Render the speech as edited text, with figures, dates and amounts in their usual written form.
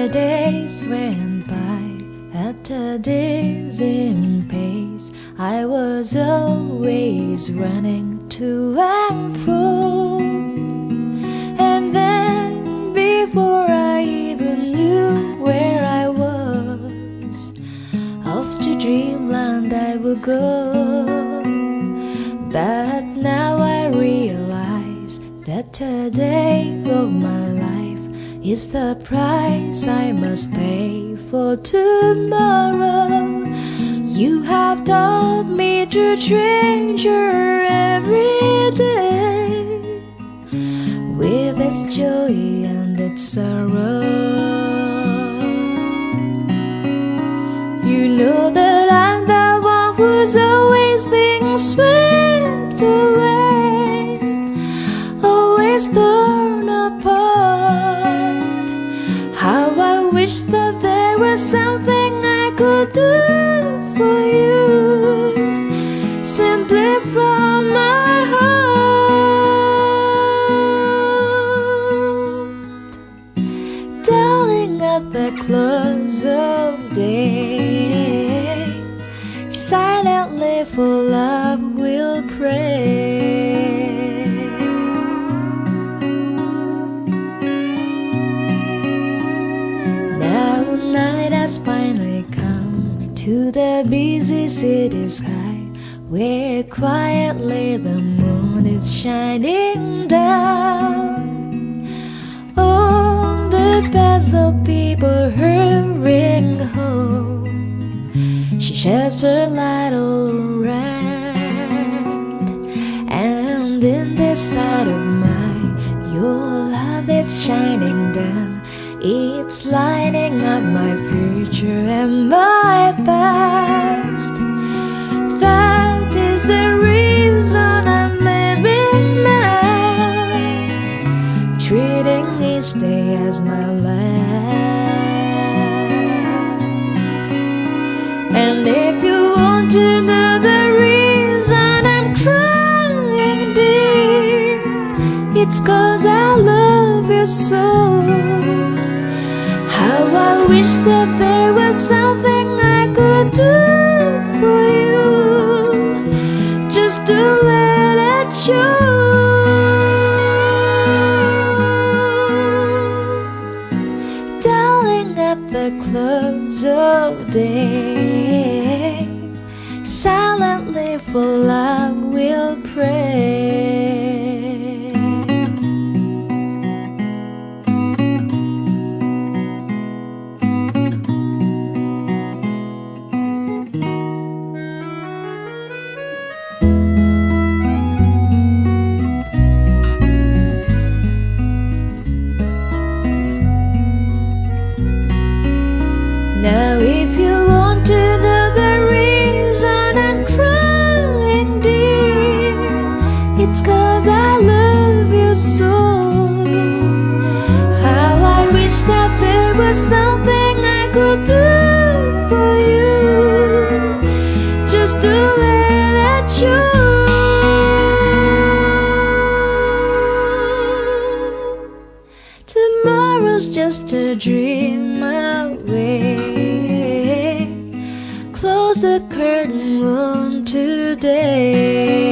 my days went by at a dizzying pace. I was always running to and fro. And then before I even knew where I was, off to dreamland I would go. But now I realize that today of my life is the price I must pay for tomorrow. You have taught me to treasure every day with its joy and its sorrow. You know that I'm the one who's always being swept away, always torn apart. How I wish that there was something I could do for you, simply from my heart. Darling, at the close of day, silently for love we'll pray. Now night has finally come to the busy city sky, where quietly the moon is shining down on the paths of people hurrying home. She sheds her light all around, and in this sight of mine, your love is shining down. It's lighting up my future and my past. That is the reason I'm living now, treating each day as my last. And if you want to know the reason I'm crying, dear, it's 'cause I love you so. How I wish that there was something I could do for you, just to let it show. Darling, at the close of day, silently for love we'll pray. Now if you want to know the reason I'm crying, dear, it's 'cause I love you so. How I wish that there was something I could do for you, just to let it show. Tomorrow's just a dream away. Close the curtain on today.